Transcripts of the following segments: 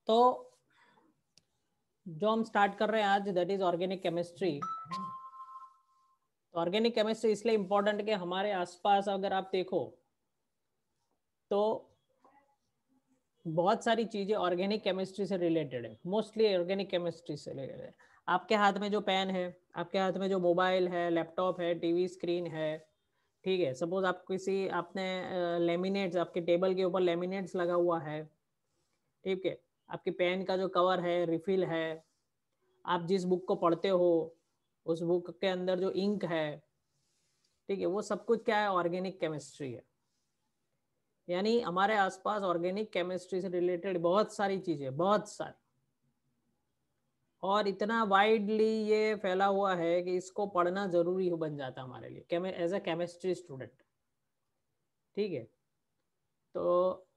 तो जो हम स्टार्ट कर रहे हैं आज, दैट इज ऑर्गेनिक केमिस्ट्री। तो ऑर्गेनिक केमिस्ट्री इसलिए इंपॉर्टेंट कि हमारे आसपास अगर आप देखो तो बहुत सारी चीजें ऑर्गेनिक केमिस्ट्री से रिलेटेड है, मोस्टली ऑर्गेनिक केमिस्ट्री से रिलेटेड है। आपके हाथ में जो पेन है, आपके हाथ में जो मोबाइल है, लैपटॉप है, टीवी स्क्रीन है, ठीक है, सपोज आप किसी आपने लेमिनेट्स, आपके टेबल के ऊपर लेमिनेट्स लगा हुआ है, ठीक है, आपके पेन का जो कवर है, रिफिल है, आप जिस बुक को पढ़ते हो उस बुक के अंदर जो इंक है, ठीक है, वो सब कुछ क्या है, ऑर्गेनिक केमिस्ट्री है। यानी हमारे आसपास ऑर्गेनिक केमिस्ट्री से रिलेटेड बहुत सारी चीजें, बहुत सारी, और इतना वाइडली ये फैला हुआ है कि इसको पढ़ना जरूरी हो बन जाता है हमारे लिए एज अ केमिस्ट्री स्टूडेंट, ठीक है। तो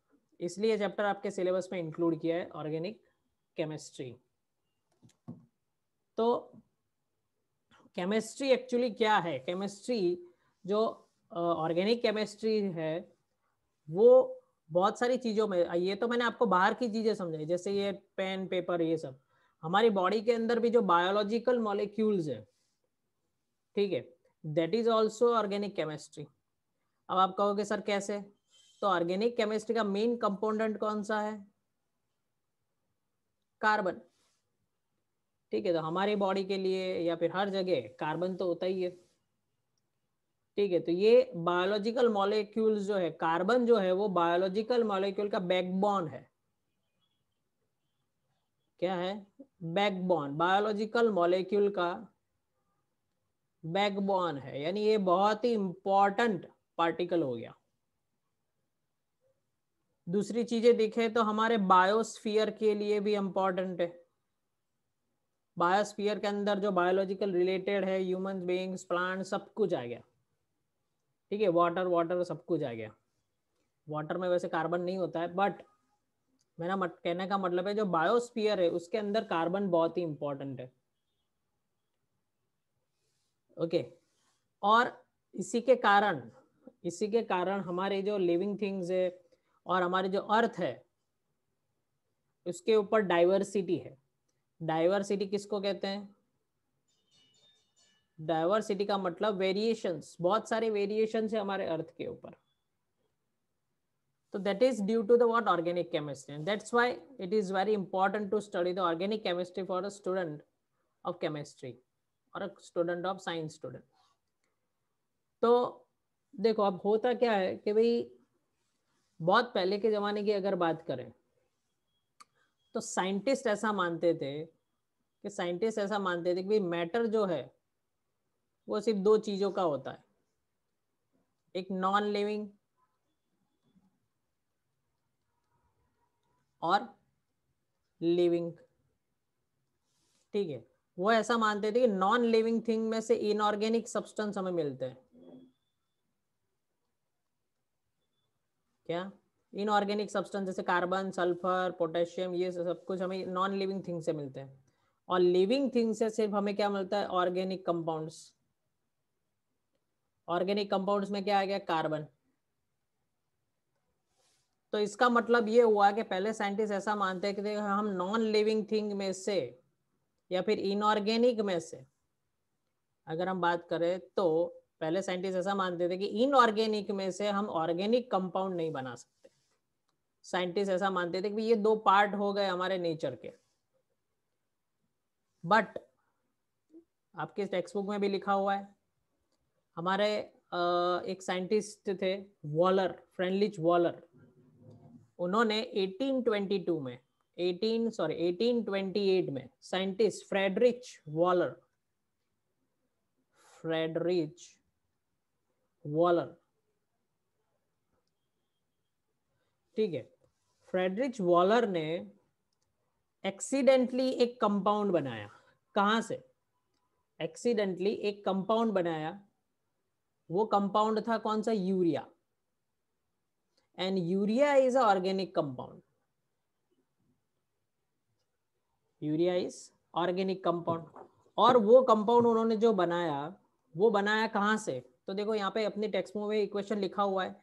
इसलिए चैप्टर आपके सिलेबस में इंक्लूड किया है ऑर्गेनिक केमिस्ट्री। तो केमिस्ट्री एक्चुअली क्या है? केमिस्ट्री जो ऑर्गेनिक केमिस्ट्री है वो बहुत सारी चीजों में, ये तो मैंने आपको बाहर की चीजें समझाई, जैसे ये पेन पेपर ये सब, हमारी बॉडी के अंदर भी जो बायोलॉजिकल मॉलिक्यूल्स है, ठीक है, that is also organic chemistry. अब आप कहोगे सर कैसे? तो ऑर्गेनिक केमिस्ट्री का मेन कंपोनेंट कौन सा है? कार्बन, ठीक है। तो हमारी बॉडी के लिए या फिर हर जगह कार्बन तो होता ही है, ठीक है। तो ये बायोलॉजिकल मॉलिक्यूल्स जो है, कार्बन जो है वो बायोलॉजिकल मॉलिक्यूल का बैकबोन है। क्या है? बैकबोन, बायोलॉजिकल मॉलिक्यूल का बैकबोन है, यानी ये बहुत ही इंपॉर्टेंट पार्टिकल हो गया। दूसरी चीजें दिखे तो हमारे बायोस्फीयर के लिए भी इंपॉर्टेंट है। बायोस्फीयर के अंदर जो बायोलॉजिकल रिलेटेड है, ह्यूमन बीइंग्स, प्लांट, सब कुछ आ गया, ठीक है। वाटर वाटर सब कुछ आ गया। वाटर में वैसे कार्बन नहीं होता है, बट मेरा कहने का मतलब है जो बायोस्फीयर है उसके अंदर कार्बन बहुत ही इंपॉर्टेंट है, ओके। और इसी के कारण हमारे जो लिविंग थिंग्स है और हमारी जो अर्थ है उसके ऊपर डाइवर्सिटी है। डाइवर्सिटी किसको कहते हैं? डाइवर्सिटी का मतलब वेरिएशंस, बहुत सारे वेरिएशंस है हमारे अर्थ के ऊपर। So that is due to the what? Organic chemistry. And that's why it is very important to study the organic chemistry for a student of chemistry or a student of science student. तो देखो अब होता क्या है कि भाई बहुत पहले के जमाने की अगर बात करें तो साइंटिस्ट ऐसा मानते थे कि भाई मैटर जो है वो सिर्फ दो चीजों का होता है, एक नॉन लिविंग और लिविंग, ठीक है। वो ऐसा मानते थे कि नॉन लिविंग थिंग में से इनऑर्गेनिक सब्सटेंस हमें मिलते हैं। क्या? इनऑर्गेनिक सब्सटेंस जैसे कार्बन, सल्फर, पोटेशियम, ये सब कुछ हमें नॉन लिविंग थिंग से मिलते हैं। और लिविंग थिंग से सिर्फ हमें क्या मिलता है? Organic compounds. ऑर्गेनिक कंपाउंड्स में क्या आ गया? कार्बन। तो इसका मतलब ये हुआ कि पहले साइंटिस्ट ऐसा मानते हैं कि हम नॉन लिविंग थिंग में से या फिर इनऑर्गेनिक में से अगर हम बात करें तो पहले साइंटिस्ट ऐसा मानते थे कि इनऑर्गेनिक में से हम ऑर्गेनिक कंपाउंड नहीं बना सकते। साइंटिस्ट ऐसा मानते थे कि ये दो पार्ट हो गए हमारे नेचर के। बट आपके टेक्स्ट बुक में भी लिखा हुआ है, हमारे एक साइंटिस्ट थे वॉलर, फ्रेंडलिच वॉलर, उन्होंने 1828 में साइंटिस्ट फ्रेडरिच वॉलर, ठीक है, फ्रेडरिच वॉलर ने एक्सीडेंटली एक कंपाउंड बनाया। कहां से? एक्सीडेंटली एक कंपाउंड बनाया। वो कंपाउंड था कौन सा? Urea. And urea is a organic compound. Urea is organic compound. और वो कंपाउंड उन्होंने जो बनाया वो बनाया कहां से? तो देखो यहाँ पे अपनी टेक्स्ट में इक्वेशन लिखा हुआ है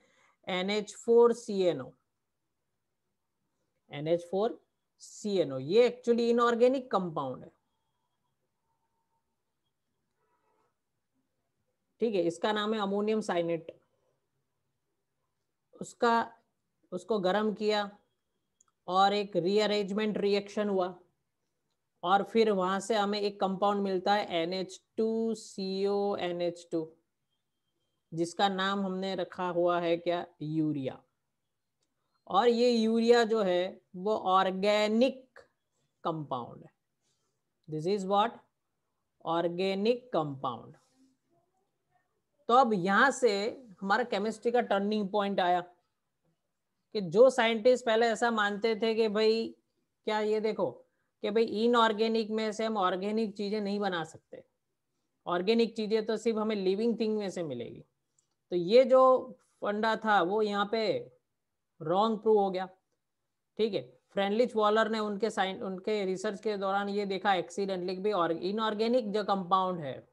NH4CNO। CNO, ये एक्चुअली इनऑर्गेनिक कंपाउंड है, ठीक है, इसका नाम है अमोनियम साइनेट। उसको गर्म किया और एक रीअरेंजमेंट रिएक्शन हुआ और फिर वहां से हमें एक कंपाउंड मिलता है NH2CONH2, जिसका नाम हमने रखा हुआ है क्या, यूरिया। और ये यूरिया जो है वो ऑर्गेनिक कंपाउंड है। This is what, organic compound. तो अब यहां से हमारा केमिस्ट्री का टर्निंग पॉइंट आया कि जो साइंटिस्ट पहले ऐसा मानते थे कि भाई, क्या ये देखो कि भाई इनऑर्गेनिक में से हम ऑर्गेनिक चीजें नहीं बना सकते, ऑर्गेनिक चीजें तो सिर्फ हमें लिविंग थिंग में से मिलेगी। तो ये जो फंडा था वो यहाँ पे रॉन्ग प्रूव हो गया, ठीक है। फ्रेंडलिच वॉलर ने उनके रिसर्च के दौरान ये देखा एक्सीडेंटली भी इनऑर्गेनिक जो कंपाउंड है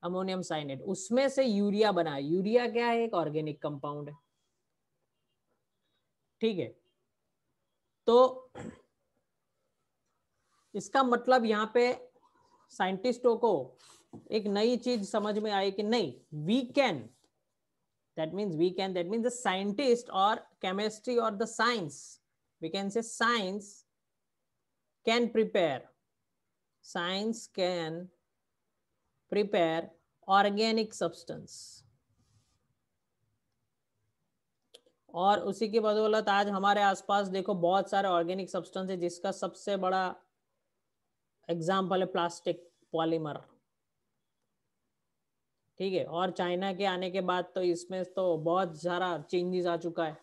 अमोनियम साइनेट, उसमें से यूरिया बना। यूरिया क्या है, एक ऑर्गेनिक कंपाउंड है, ठीक है। तो इसका मतलब यहाँ पे साइंटिस्टों को एक नई चीज समझ में आई कि नहीं, we can, that means the scientist or chemistry or the science, we can say science can prepare organic substance। और उसी की बदौलत आज हमारे आसपास देखो बहुत सारे ऑर्गेनिक सब्सटेंस है, जिसका सबसे बड़ा एग्जाम्पल है प्लास्टिक पॉलीमर, ठीक है। और चाइना के आने के बाद तो इसमें तो बहुत सारा चेंजेस आ चुका है,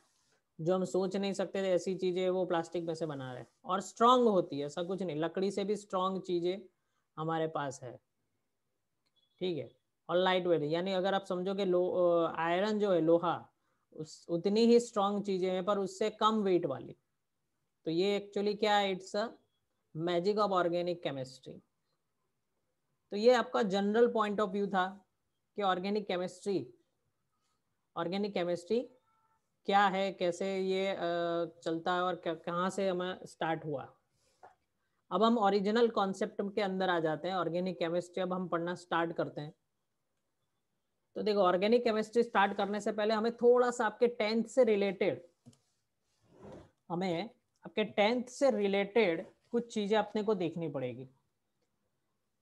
जो हम सोच नहीं सकते थे ऐसी चीजें वो प्लास्टिक में से बना रहे हैं। और स्ट्रांग होती है, ऐसा कुछ नहीं, लकड़ी से भी स्ट्रांग चीजें हमारे पास है, ठीक है। और लाइट वेट, यानी अगर आप समझो कि आयरन जो है, लोहा, उतनी ही स्ट्रांग चीजें हैं पर उससे कम वेट वाली। तो ये एक्चुअली क्या है, it's a magic of organic chemistry. तो ये आपका जनरल पॉइंट ऑफ व्यू था कि ऑर्गेनिक केमिस्ट्री क्या है, कैसे ये चलता है और कहाँ से हमें स्टार्ट हुआ। अब हम ओरिजिनल कॉन्सेप्ट के अंदर आ जाते हैं, ऑर्गेनिक केमिस्ट्री अब हम पढ़ना स्टार्ट करते हैं। तो देखो, ऑर्गेनिक केमिस्ट्री स्टार्ट करने से पहले हमें थोड़ा सा आपके टेंथ से रिलेटेड कुछ चीजें अपने को देखनी पड़ेगी।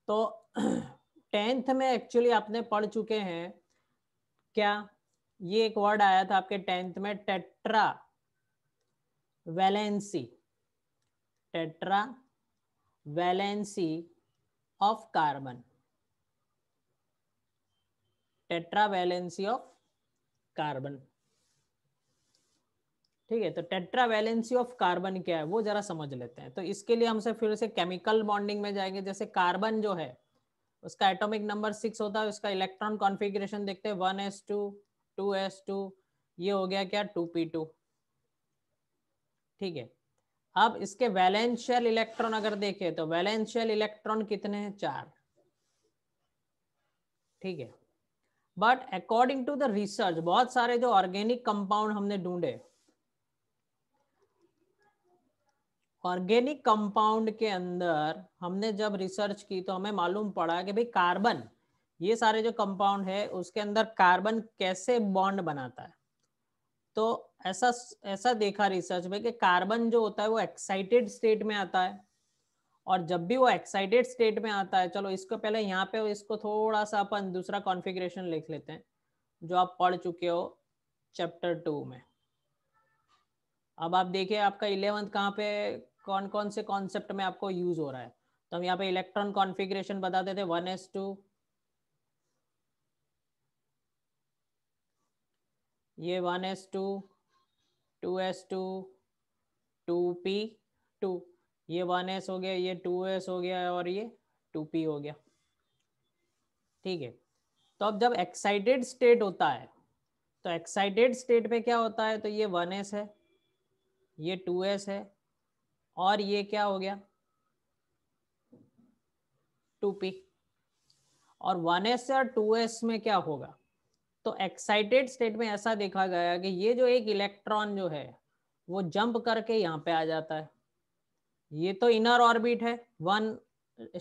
तो टेंथ में एक्चुअली आपने पढ़ चुके हैं क्या, ये एक वर्ड आया था आपके टेंथ में, tetra valency of carbon, tetravalency of carbon, ठीक है। तो टेट्रावैलेंसी ऑफ कार्बन क्या है वो जरा समझ लेते हैं। तो इसके लिए हमसे फिर से केमिकल बॉन्डिंग में जाएंगे। जैसे कार्बन जो है उसका एटॉमिक नंबर 6 होता है, उसका इलेक्ट्रॉन कॉन्फ़िगरेशन देखते हैं 1s2 2s2, ये हो गया क्या 2p2, ठीक है। अब इसके वैलेंशियल इलेक्ट्रॉन अगर देखें तो वैलेंशियल इलेक्ट्रॉन कितने हैं, 4, ठीक है। But according to the research, बहुत सारे जो ऑर्गेनिक कंपाउंड हमने ढूंढे, ऑर्गेनिक कंपाउंड के अंदर हमने जब रिसर्च की तो हमें मालूम पड़ा कि भाई कार्बन, ये सारे जो कंपाउंड है उसके अंदर कार्बन कैसे बॉन्ड बनाता है। तो ऐसा ऐसा देखा रिसर्च में कि कार्बन जो होता है वो एक्साइटेड स्टेट में आता है, और जब भी वो एक्साइटेड स्टेट में आता है, चलो इसको पहले यहाँ पे इसको थोड़ा सा अपन दूसरा कॉन्फ़िगरेशन लिख लेते हैं जो आप पढ़ चुके हो चैप्टर 2 में। अब आप देखिए आपका 11th कहाँ पे, कौन कौन से कॉन्सेप्ट में आपको यूज हो रहा है। तो हम यहाँ पे इलेक्ट्रॉन कॉन्फ़िगरेशन बता देते, 1s2, ये 1s2 2s2 2p2, ये 1s हो गया, ये 2s हो गया और ये 2p हो गया, ठीक है। तो अब जब एक्साइटेड स्टेट होता है तो एक्साइटेड स्टेट में क्या होता है, तो ये 1s है, ये 2s है और ये क्या हो गया 2p। और 1s और 2s में क्या होगा, तो एक्साइटेड स्टेट में ऐसा देखा गया कि ये जो एक इलेक्ट्रॉन जो है वो जंप करके यहाँ पे आ जाता है, ये तो इनर ऑर्बिट है, वन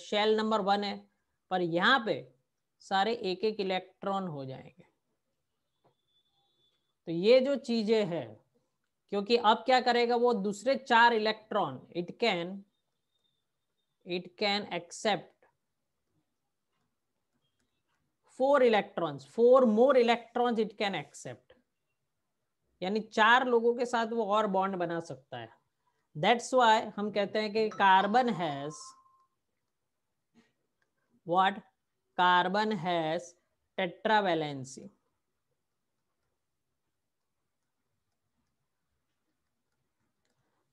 शेल नंबर 1 है, पर यहाँ पे सारे एक एक इलेक्ट्रॉन हो जाएंगे। तो ये जो चीजें है, क्योंकि अब क्या करेगा वो दूसरे 4 electron, it can accept 4 electrons, 4 more electrons it can accept, यानी 4 लोगों के साथ वो और बॉन्ड बना सकता है। दैट्स वाई हम कहते हैं कि carbon has what, carbon has tetravalency.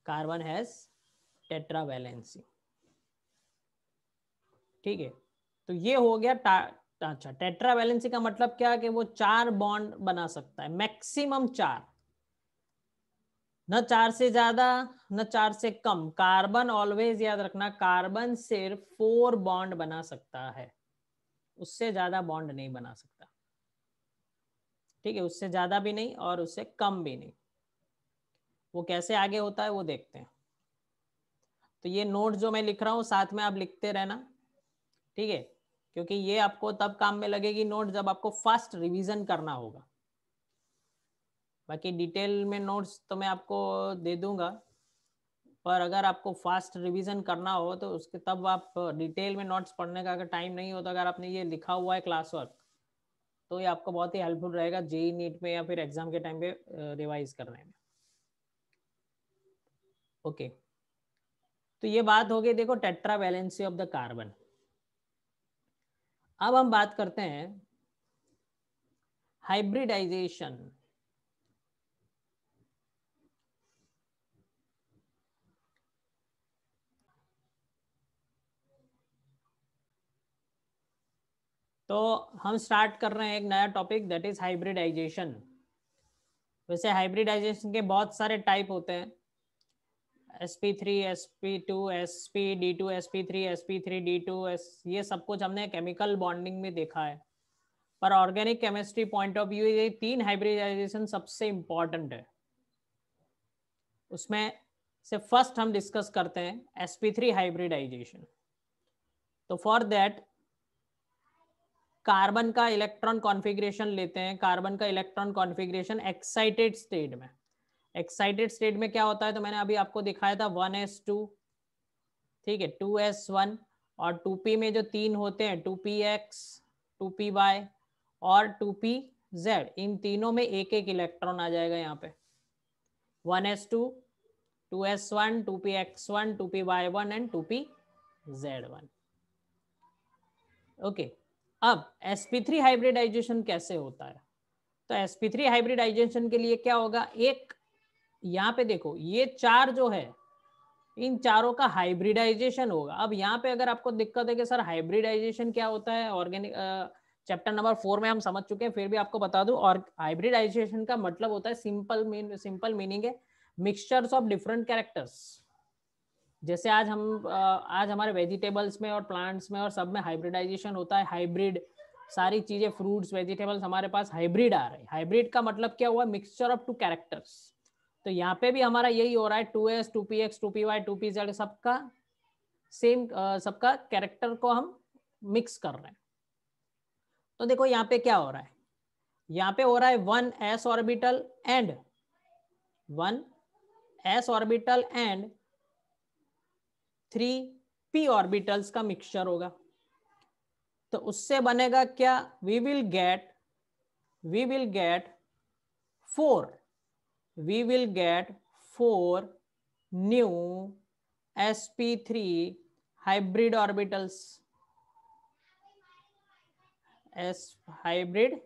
Carbon has tetravalency, ठीक है। तो ये हो गया अच्छा, टेट्रावैलेंसी का मतलब क्या, कि वो 4 बॉन्ड बना सकता है, मैक्सिमम 4, न 4 से ज्यादा न 4 से कम। कार्बन ऑलवेज याद रखना, कार्बन सिर्फ 4 बॉन्ड बना सकता है, उससे ज्यादा बॉन्ड नहीं बना सकता, ठीक है, उससे ज्यादा भी नहीं और उससे कम भी नहीं। वो कैसे आगे होता है वो देखते हैं। तो ये नोट जो मैं लिख रहा हूँ साथ में आप लिखते रहना, ठीक है, क्योंकि ये आपको तब काम में लगेगी नोट जब आपको फास्ट रिवीजन करना होगा। बाकी डिटेल में नोट्स तो मैं आपको दे दूंगा, पर अगर आपको फास्ट रिवीजन करना हो तो उसके तब आप डिटेल में नोट्स पढ़ने का अगर टाइम नहीं हो तो अगर आपने ये लिखा हुआ है क्लास वर्क, तो ये आपको बहुत ही हेल्पफुल रहेगा जेई नीट में या फिर एग्जाम के टाइम पे रिवाइज करने में। ओके, तो ये बात हो गई देखो tetra valency of the carbon. अब हम बात करते हैं हाइब्रिडाइजेशन। तो हम स्टार्ट कर रहे हैं एक नया टॉपिक, दैट इज हाइब्रिडाइजेशन। वैसे हाइब्रिडाइजेशन के बहुत सारे टाइप होते हैं, sp3, sp2, sp_d2, sp3, sp3, d2, ये सब कुछ हमने केमिकल बॉन्डिंग में देखा है। पर organic chemistry point of view ये 3 हाइब्रिडाइजेशन सबसे इंपॉर्टेंट है। उसमें से फर्स्ट हम डिस्कस करते हैं sp3 हाइब्रिडाइजेशन। तो फॉर दैट कार्बन का इलेक्ट्रॉन कॉन्फ़िगरेशन लेते हैं, कार्बन का इलेक्ट्रॉन कॉन्फ़िगरेशन एक्साइटेड स्टेट में। एक्साइटेड स्टेट में क्या होता है, तो मैंने अभी आपको दिखाया था 1s2, ठीक है, 2s1, और 2p में जो 3 होते हैं 2px, 2py और 2pz, इन तीनों में एक एक इलेक्ट्रॉन आ जाएगा यहाँ पे, 1s2, 2s1, 2px1, 2py1 and 2pz1। Okay, अब sp3 हाइब्रिडाइजेशन कैसे होता है, तो sp3 हाइब्रिडाइजेशन के लिए क्या होगा, एक यहाँ पे देखो ये 4 जो है इन चारों का हाइब्रिडाइजेशन होगा। अब यहाँ पे अगर आपको दिक्कत है कि सर हाइब्रिडाइजेशन क्या होता है, ऑर्गेनिक चैप्टर नंबर 4 में हम समझ चुके हैं, फिर भी आपको बता दूं, और हाइब्रिडाइजेशन का मतलब होता है सिंपल मीनिंग है मिक्सचर्स ऑफ डिफरेंट कैरेक्टर्स। जैसे आज हमारे वेजिटेबल्स में और प्लांट्स में और सब में हाइब्रिडाइजेशन होता है, हाइब्रिड सारी चीजें, फ्रूट्स वेजिटेबल्स हमारे पास हाइब्रिड आ रहे हैं। हाइब्रिड का मतलब क्या हुआ, मिक्सचर ऑफ 2 कैरेक्टर्स। तो यहाँ पे भी हमारा यही हो रहा है, 2s, 2px, 2py, 2pz सबका सेम, सबका कैरेक्टर को हम मिक्स कर रहे हैं। तो देखो यहाँ पे क्या हो रहा है, यहाँ पे हो रहा है 1s orbital and 1s orbital and 3p orbitals का मिक्सचर होगा। तो उससे बनेगा क्या, we will get 4 new sp3 hybrid orbitals, hybrid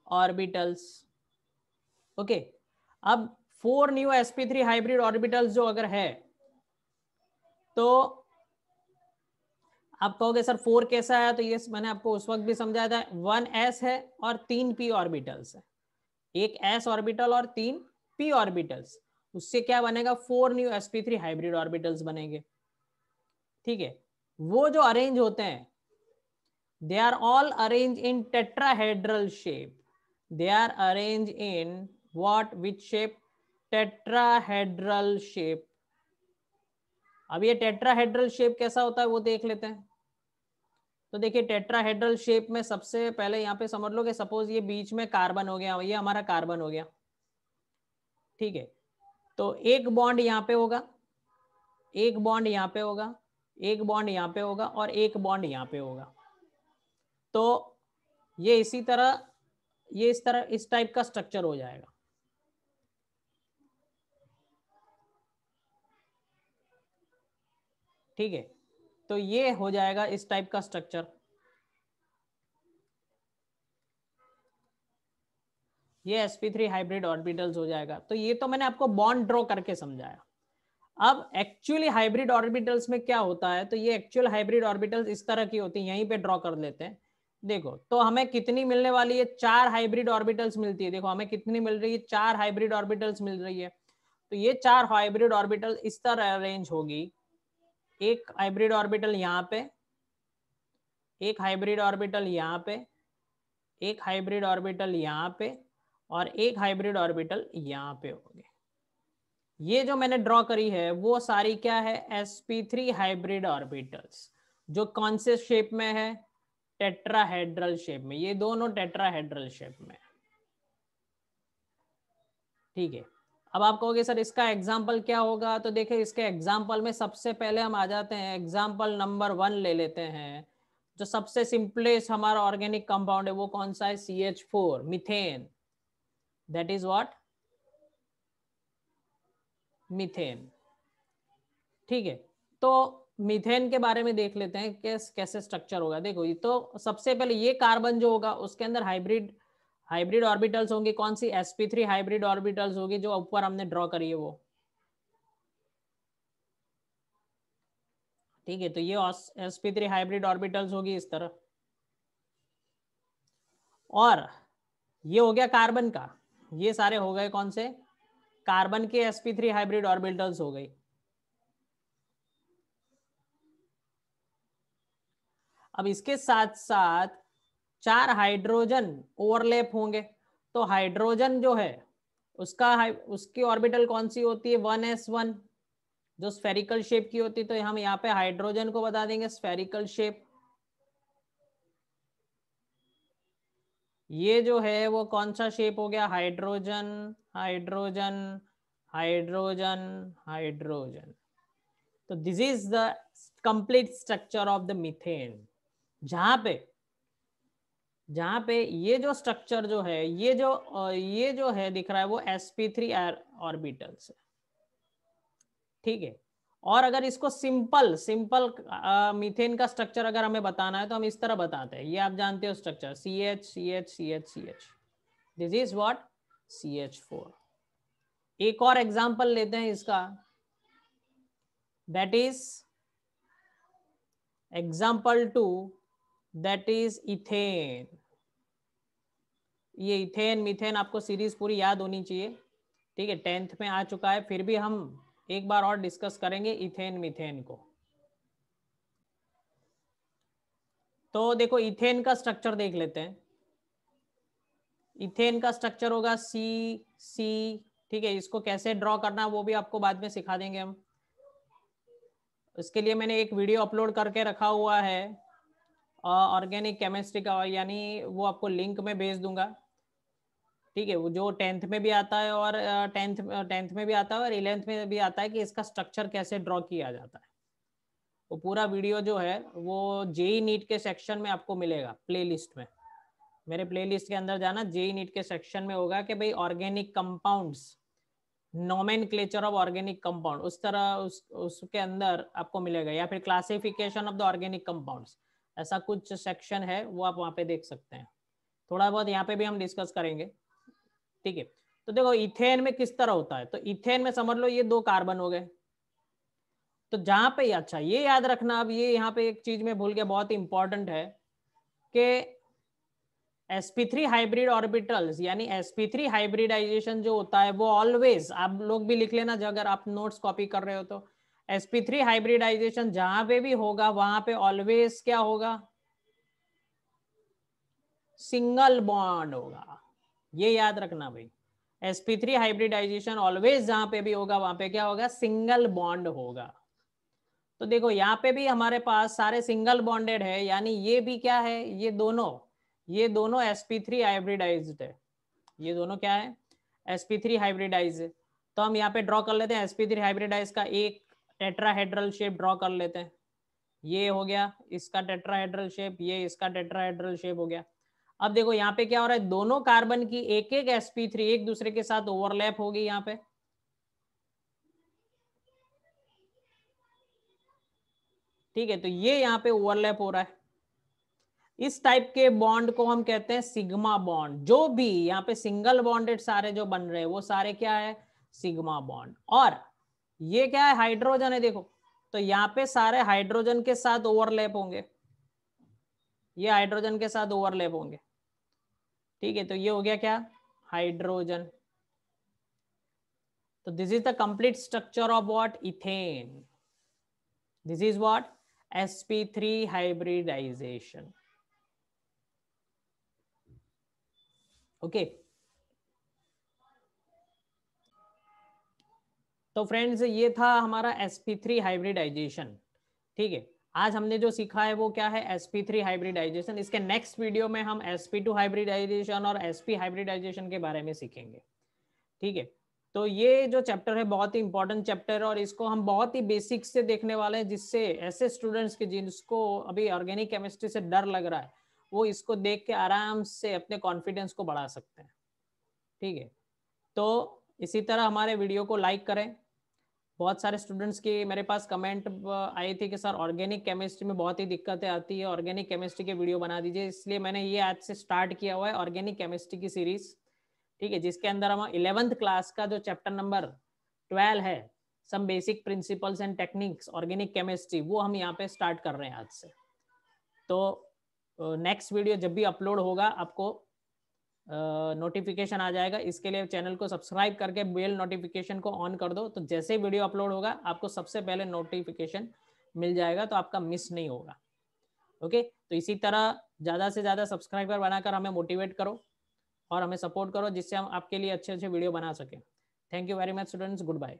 orbitals. Okay, अब 4 न्यू sp3 हाइब्रिड ऑर्बिटल्स जो अगर है, तो आप कहोगे सर 4 कैसा है, तो ये मैंने आपको उस वक्त भी समझाया था, 1s है और 3p ऑर्बिटल्स है, एक s ऑर्बिटल और 3p ऑर्बिटल्स, उससे क्या बनेगा, 4 न्यू sp3 हाइब्रिड ऑर्बिटल्स बनेंगे, ठीक है। वो जो अरेंज होते हैं, they are all arranged in tetrahedral shape, they are arranged in which shape, tetrahedral shape, अब ये टेट्राहेड्रल शेप कैसा होता है वो देख लेते हैं। तो देखिए टेट्राहेड्रल शेप में सबसे पहले यहाँ पे समझ लो कि सपोज ये बीच में कार्बन हो गया, ये हमारा कार्बन हो गया, ठीक है। तो एक बॉन्ड यहाँ पे होगा, एक बॉन्ड यहाँ पे होगा, एक बॉन्ड यहाँ पे होगा और एक बॉन्ड यहाँ पे होगा। तो ये इसी तरह, ये इस तरह इस टाइप का स्ट्रक्चर हो जाएगा। ठीक है, तो ये हो जाएगा इस टाइप का स्ट्रक्चर। ये sp3 हाइब्रिड ऑर्बिटल्स हो जाएगा। तो ये तो मैंने आपको बॉन्ड ड्रॉ करके समझाया। अब एक्चुअली हाइब्रिड ऑर्बिटल्स में क्या होता है, तो ये एक्चुअल हाइब्रिड ऑर्बिटल्स इस तरह की होती है, यहीं पे ड्रॉ कर लेते हैं। देखो तो हमें कितनी मिलने वाली है, 4 हाइब्रिड ऑर्बिटल्स मिलती है। देखो हमें कितनी मिल रही है, 4 हाइब्रिड ऑर्बिटल्स मिल रही है। तो ये 4 हाइब्रिड ऑर्बिटल इस तरह अरेंज होगी, एक हाइब्रिड ऑर्बिटल यहाँ पे, एक हाइब्रिड ऑर्बिटल यहाँ पे, एक हाइब्रिड ऑर्बिटल यहाँ पे और एक हाइब्रिड ऑर्बिटल यहाँ पे होंगे। ये जो मैंने ड्रॉ करी है वो सारी क्या है, sp3 हाइब्रिड ऑर्बिटल्स, जो कौन से शेप में है, टेट्राहेड्रल शेप में। ये दोनों टेट्राहेड्रल शेप में, ठीक है। अब आप कहोगे सर इसका एग्जाम्पल क्या होगा, तो देखिए इसके एग्जाम्पल में सबसे पहले हम आ जाते हैं, एग्जाम्पल नंबर 1 ले लेते हैं। जो सबसे सिंपलेस्ट हमारा ऑर्गेनिक कंपाउंड है वो कौन सा है, CH4 methane. That is what, methane. ठीक है, तो मीथेन के बारे में देख लेते हैं कैसे स्ट्रक्चर होगा। देखो ये तो सबसे पहले ये कार्बन जो होगा उसके अंदर हाइब्रिड हाइब्रिड ऑर्बिटल्स होंगे। कौन सी, sp3 हाइब्रिड ऑर्बिटल्स होगी जो ऊपर हमने ड्रॉ करी है वो। ठीक है, तो ये sp3 हाइब्रिड ऑर्बिटल्स होगी इस तरह। और ये हो गया कार्बन का, ये सारे हो गए कौन से, कार्बन के sp3 हाइब्रिड ऑर्बिटल्स हो गई। अब इसके साथ साथ 4 हाइड्रोजन ओवरलैप होंगे। तो हाइड्रोजन जो है उसका उसकी ऑर्बिटल कौन सी होती है, 1s1, जो स्फेरिकल शेप की होती है। तो हम यहाँ पे हाइड्रोजन को बता देंगे स्फेरिकल शेप। ये जो है वो कौन सा शेप हो गया, हाइड्रोजन हाइड्रोजन हाइड्रोजन हाइड्रोजन। तो this is the complete structure of the methane. जहां पे ये जो स्ट्रक्चर जो है, ये जो है दिख रहा है वो sp3 ऑर्बिटल्स है। ठीक है, और अगर इसको सिंपल सिंपल मीथेन का स्ट्रक्चर अगर हमें बताना है तो हम इस तरह बताते हैं। ये आप जानते हो structure, CH CH CH CH, this is what, CH4। एक और एग्जांपल लेते हैं इसका, that is example 2, that is ethane. ये इथेन मीथेन आपको सीरीज पूरी याद होनी चाहिए। ठीक है, 10th में आ चुका है, फिर भी हम एक बार और डिस्कस करेंगे इथेन मीथेन को। तो देखो इथेन का स्ट्रक्चर देख लेते हैं। इथेन का स्ट्रक्चर होगा C। ठीक है, इसको कैसे ड्रॉ करना वो भी आपको बाद में सिखा देंगे हम। इसके लिए मैंने एक वीडियो अपलोड करके रखा हुआ है ऑर्गेनिक केमिस्ट्री का, यानी वो आपको लिंक में भेज दूंगा। ठीक है, वो जो 10th में भी आता है और 10th में भी आता है और 11th में भी आता है कि इसका स्ट्रक्चर कैसे ड्रॉ किया जाता है। वो पूरा वीडियो जो है वो जेई नीट के सेक्शन में आपको मिलेगा, प्लेलिस्ट में। मेरे प्लेलिस्ट के अंदर जाना, जेई नीट के सेक्शन में होगा कि भाई organic compounds, nomenclature of organic compound, उस तरह उसके अंदर आपको मिलेगा, या फिर classification of the organic compounds, ऐसा कुछ सेक्शन है, वो आप वहाँ पे देख सकते हैं। थोड़ा बहुत यहाँ पे भी हम डिस्कस करेंगे। ठीक है, तो देखो इथेन में किस तरह होता है। तो इथेन में समझ लो ये 2 कार्बन हो गए। तो जहां पे, अच्छा ये याद रखना, अब ये यहाँ पे एक चीज में भूल गया, बहुत इंपॉर्टेंट है कि sp3 हाइब्रिड ऑर्बिटल्स, यानी sp3 हाइब्रिडाइजेशन जो होता है वो ऑलवेज, आप लोग भी लिख लेना अगर आप नोट्स कॉपी कर रहे हो तो, sp3 हाइब्रिडाइजेशन जहां पे भी होगा वहां पे ऑलवेज क्या होगा, सिंगल बॉन्ड होगा। ये याद रखना भाई, sp3 हाइब्रिडाइजेशन ऑलवेज जहां पे भी होगा वहां पे क्या होगा, सिंगल बॉन्ड होगा। तो देखो यहाँ पे भी हमारे पास सारे सिंगल बॉन्डेड है, यानी ये भी क्या है, ये दोनों sp3 हाइब्रिडाइज्ड है। ये दोनों क्या है, sp3 हाइब्रिडाइज है। तो हम यहाँ पे ड्रॉ कर लेते हैं sp3 हाइब्रिडाइज का एक टेट्राहेड्रल शेप ड्रॉ कर लेते हैं। ये हो गया इसका टेट्राहेड्रल शेप, ये इसका टेट्राहेड्रल शेप हो गया। अब देखो यहाँ पे क्या हो रहा है, दोनों कार्बन की एक एक sp3 एक दूसरे के साथ ओवरलैप होगी यहाँ पे। ठीक है, तो ये यहाँ पे ओवरलैप हो रहा है। इस टाइप के बॉन्ड को हम कहते हैं सिग्मा बॉन्ड। जो भी यहाँ पे सिंगल बॉन्डेड सारे जो बन रहे हैं वो सारे क्या है, सिग्मा बॉन्ड। और ये क्या है, हाइड्रोजन है देखो, तो यहाँ पे सारे हाइड्रोजन के साथ ओवरलैप होंगे, ये हाइड्रोजन के साथ ओवरलैप होंगे। ठीक है, तो ये हो गया क्या, हाइड्रोजन। तो this is the complete structure of what, ethane. This is what, sp3 hybridization. Okay तो फ्रेंड्स ये था हमारा sp3 हाइब्रिडाइजेशन। ठीक है, आज हमने जो सीखा है वो क्या है, sp3 हाइब्रिडाइजेशन। इसके नेक्स्ट वीडियो में हम sp2 हाइब्रिडाइजेशन और sp हाइब्रिडाइजेशन के बारे में सीखेंगे। ठीक है, तो ये जो चैप्टर है बहुत ही इंपॉर्टेंट चैप्टर है और इसको हम बहुत ही बेसिक से देखने वाले हैं, जिससे ऐसे स्टूडेंट्स के जिनको अभी ऑर्गेनिक केमिस्ट्री से डर लग रहा है वो इसको देख के आराम से अपने कॉन्फिडेंस को बढ़ा सकते हैं। ठीक है, तो इसी तरह हमारे वीडियो को लाइक करें। बहुत सारे स्टूडेंट्स की मेरे पास कमेंट आई थी कि सर ऑर्गेनिक केमिस्ट्री में बहुत ही दिक्कतें आती है, ऑर्गेनिक केमिस्ट्री के वीडियो बना दीजिए। इसलिए मैंने ये आज से स्टार्ट किया हुआ है ऑर्गेनिक केमिस्ट्री की सीरीज। ठीक है, जिसके अंदर हम 11th क्लास का जो चैप्टर नंबर 12 है, some basic principles and techniques organic chemistry, वो हम यहाँ पे स्टार्ट कर रहे हैं आज से। तो नेक्स्ट वीडियो जब भी अपलोड होगा आपको नोटिफिकेशन आ जाएगा। इसके लिए चैनल को सब्सक्राइब करके बेल नोटिफिकेशन को ऑन कर दो, तो जैसे वीडियो अपलोड होगा आपको सबसे पहले नोटिफिकेशन मिल जाएगा, तो आपका मिस नहीं होगा। ओके, तो इसी तरह ज़्यादा से ज़्यादा सब्सक्राइबर बनाकर हमें मोटिवेट करो और हमें सपोर्ट करो, जिससे हम आपके लिए अच्छे अच्छे वीडियो बना सकें। Thank you very much students, good bye.